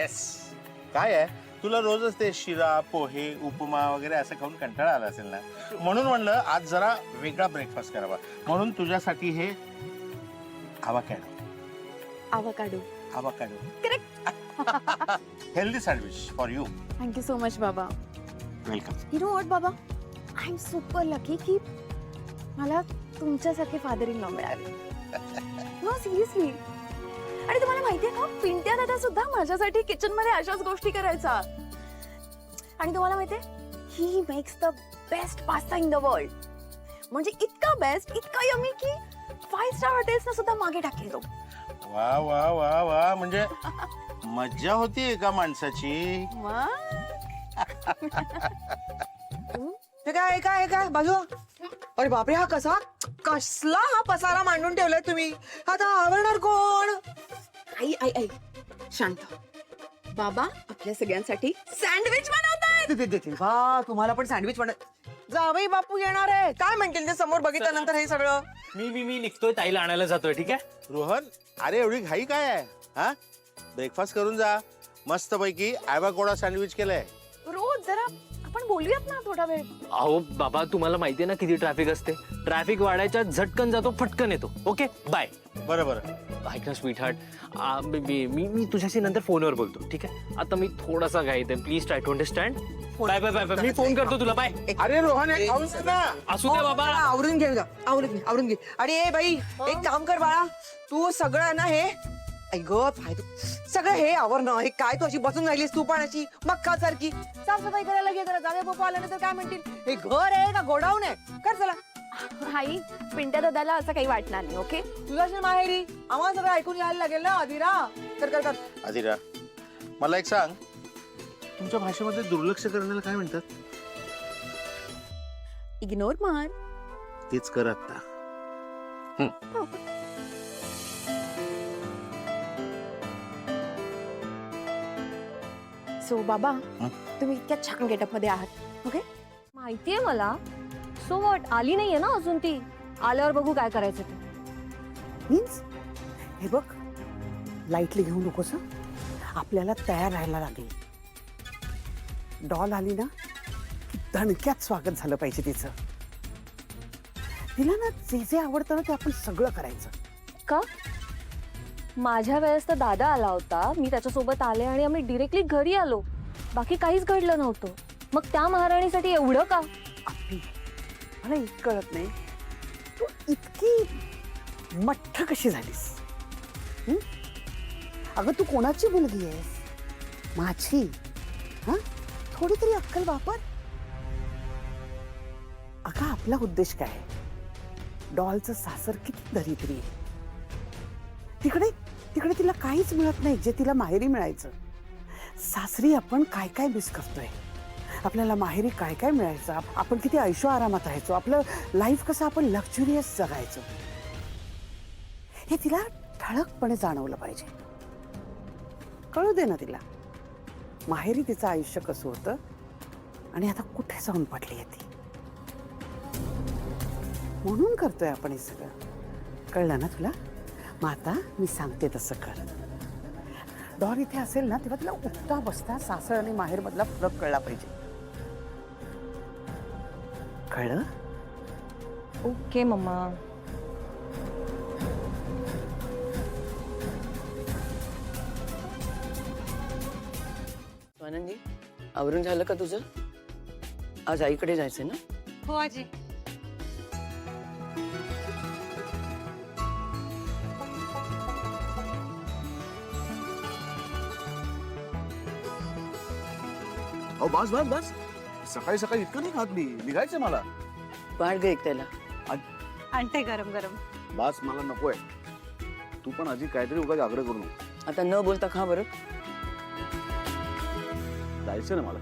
Yes. काय आहे, तुला रोजच ते शिरा पोहे उपमा वगैरे असं खाऊन कंटाळा आला असेल ना, म्हणून म्हणलं आज जरा वेगळा ब्रेकफास्ट करावा. म्हणून तुझ्यासाठी हे आवाकॅडो. avocado. आवाकॅडो Correct. Healthy sandwich for you. Thank you so much, Baba. Welcome. You know what, Baba? I'm super lucky की मला तुमच्यासारखे फादर इन लॉ मिळाले. No, seriously. आणि तुम्हाला माहितीये का, पिंट्या दादा सुद्धा माझ्यासाठी किचन मध्ये अशाच गोष्टी करायचा. आणि तुम्हाला माहितीये, he makes the best pasta in the world. म्हणजे इतका बेस्ट, इतका यमी की 5 स्टार हॉटेल्स ना सुद्धा मागे टाकेल तो. वा वा वा वा, म्हणजे मज्जा होती एका माणसाची. हे काय बाजू. अरे बापरे, हा कसला हा पसारा मांडून ठेवलाय तुम्ही. आता आवडणार कोण. आई शांत. बाबा आपल्या सगळ्यांसाठी सँडविच बनवतायत. वा, तुम्हाला पण सँडविच बनत. जावई बापू येणार आहे. काय म्हणतील ते समोर बघितल्यानंतर हे सगळं. मी निघतोय, ताईला आणायला जातोय. ठीक आहे रोहन, अरे एवढी घाई काय आहे? हा, ब्रेकफास्ट करून जा. मस्त पैकी ॲव्होकाडो सँडविच केलंय. रोज जरा आपण बोलूयात ना थोडा वेळ. अहो बाबा, तुम्हाला माहितीये ना किती ट्रॅफिक असते. ट्रॅफिक वाढायच्या झटकन जातो, फटकन येतो. Okay bye. बरोबर. ऐक ना स्वीट हार्ट, मी तुझ्याशी नंतर फोनवर बोलतो. ठीक आहे, आता मी थोडासा घाईत आहे. Please try to understand. Bye bye bye. मी फोन करतो तुला. बाय. अरे रोहन, एक खाऊन दे ना. असू दे बाबा. आवरून घे, आवरून घे. अरे बाई, एक काम कर बाळा, तू सगळं ना हे ऐक सगळं हे आवर ना. हे काय तू अशी बसून राहिलीस तू पण अशी मक्का सारखी. साफसफाई करायला घे जरा. जावे पप्पा आल्यानंतर काय म्हणतील. हे घर आहे का गोडाऊन आहे. कर चला. आई, पिंट्या दादाला असं काही वाटणार नाही. ओके, तुझ्या माहेरी आम्हाला सगळं ऐकून घ्यायला लागेल ना. अधिरा कर. अधिरा, मला एक सांग, तुमच्या भाषेमध्ये दुर्लक्ष करण्याला काय म्हणतात? इग्नोर मार. तेच कर आता. सो बाबा, तुम्ही इतक्या छान गेटअप मध्ये आहात. ओके, माहितीये मला. सो वॉट, आली नाहीये ना अजून ती. आल्यावर बघू काय करायचं ते. मीन्स हे बघ, लाईटली घेऊ नकोस हं. आपल्याला तयार राहायला लागेल. डॉल आली ना की धणक्यात स्वागत झालं पाहिजे तिचं. तिला ना जे जे आवडतं ना ते आपण सगळं करायचं. का? माझ्या वेळेस तर दादा आला होता. मी त्याच्यासोबत आले आणि आम्ही डिरेक्टली घरी आलो. बाकी काहीच घडलं नव्हतं. मग त्या महाराणीसाठी एवढं का? आपली मला एक कळत नाही, तू इतकी मठ्ठ कशी झालीस. अगं तू कोणाची मुलगी आहेस? माझी. हा, थोडी तरी अक्कल वापर. अगं आपला उद्देश काय आहे? डॉलचं सासर किती दरिद्री आहे. तिकडे तिकडे तिला काहीच मिळत नाही जे तिला माहेरी मिळायचं. सासरी आपण काय काय मिस करतोय. आपल्याला माहेरी काय काय मिळायचं. आपण किती ऐशो आरामात राहायचो. आपलं लाईफ कसं आपण लक्झुरियस जगायचो. हे तिला ठळकपणे जाणवलं पाहिजे. कळू दे ना तिला माहेरी तिचं आयुष्य कसं होतं आणि आता कुठे जाऊन पडली आहे ती. म्हणून करतोय आपण हे सगळं. कळलं ना तुला? मग आता मी सांगते तसं कर. डॉर इथे असेल ना तेव्हा तिला उठता बसता सासर आणि माहेर मधला फरक कळला पाहिजे. कळलं? Okay mumma. आनंदी, आवरून झालं का तुझं? आज आईकडे जायचंय ना? हो आजी. अहो बस बस बस, सकाळी सकाळी इतकं नाही खात मी. निघायचंय मला. वाढ ग एक त्याला. आणते गरम गरम. बस मला नकोय. तू पण आजी काहीतरी उगाच आग्रह करू नको. आता न बोलता खा बरं. जायचं ना मला.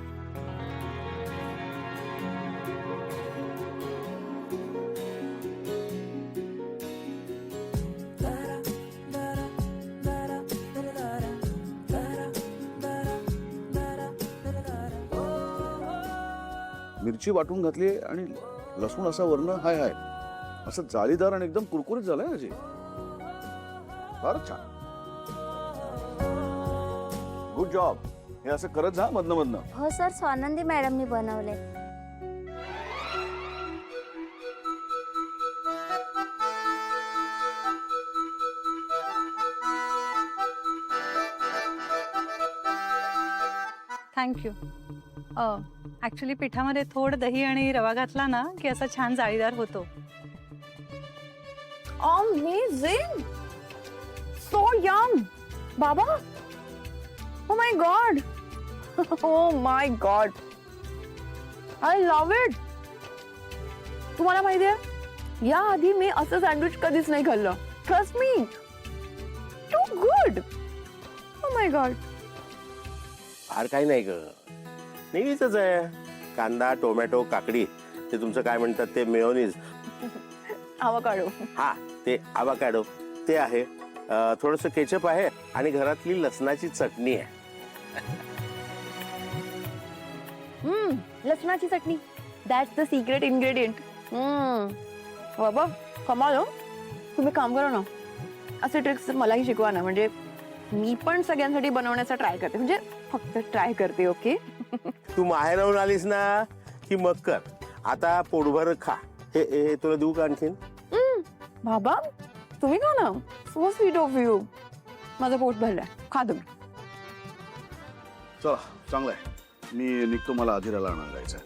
मिरची वाटून घातली आणि लसूण असा वरण हाय हाय असं जाळीदार आणि एकदम कुरकुरीत झालंय अजय. फारच छान. Good job. हे असं करत जा मधनं मधनं. हो सर, स्वानंदी मॅडमनी बनवले. थँक्यू. ऍक्च्युली पिठामध्ये थोडं दही आणि रवा घातला ना की असा छान जाळीदार होतो. Amazing! So yum! Baba? Oh my god! Oh my god! I love it! तुम्हाला माहिती आहे या आधी मी असं सँडविच कधीच नाही खाल्लं. Trust me. Too good. Oh my god. फार काही नाही ग, नेहमीच आहे. कांदा, टोमॅटो, काकडी, ते तुमचं काय म्हणतात ते मेयोनीज, आवकाडो. हा ते आवाकाडो ते आहे, थोडस केचप आहे आणि घरातली लसणाची चटणी आहे. लसणाची चटणी. That's the secret ingredient. बाबा कमाल हो. तुम्ही काम करा ना, असे ट्रिक्स मलाही शिकवा ना, म्हणजे मी पण सगळ्यांसाठी बनवण्याचा ट्राय करते, म्हणजे फक्त ट्राय करते. ओके. तू माहेराहून आलीस ना की मग कर. आता पोटभर खा. हे तुला देऊ का आणखीन? बाबा तुम्ही खा ना. So sweet of you. माझं पोट भरलंय, खा तुम्ही. चला चांगलंय. मी निघतो, मला आधीराला आणायला जायचंय.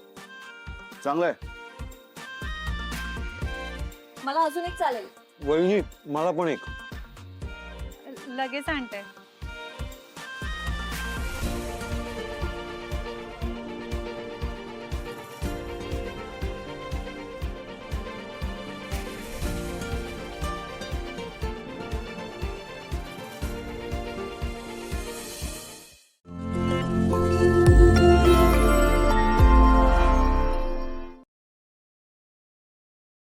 चांगलंय. मला अजून एक चालेल. वहिनी मला पण एक. लगेच आणते.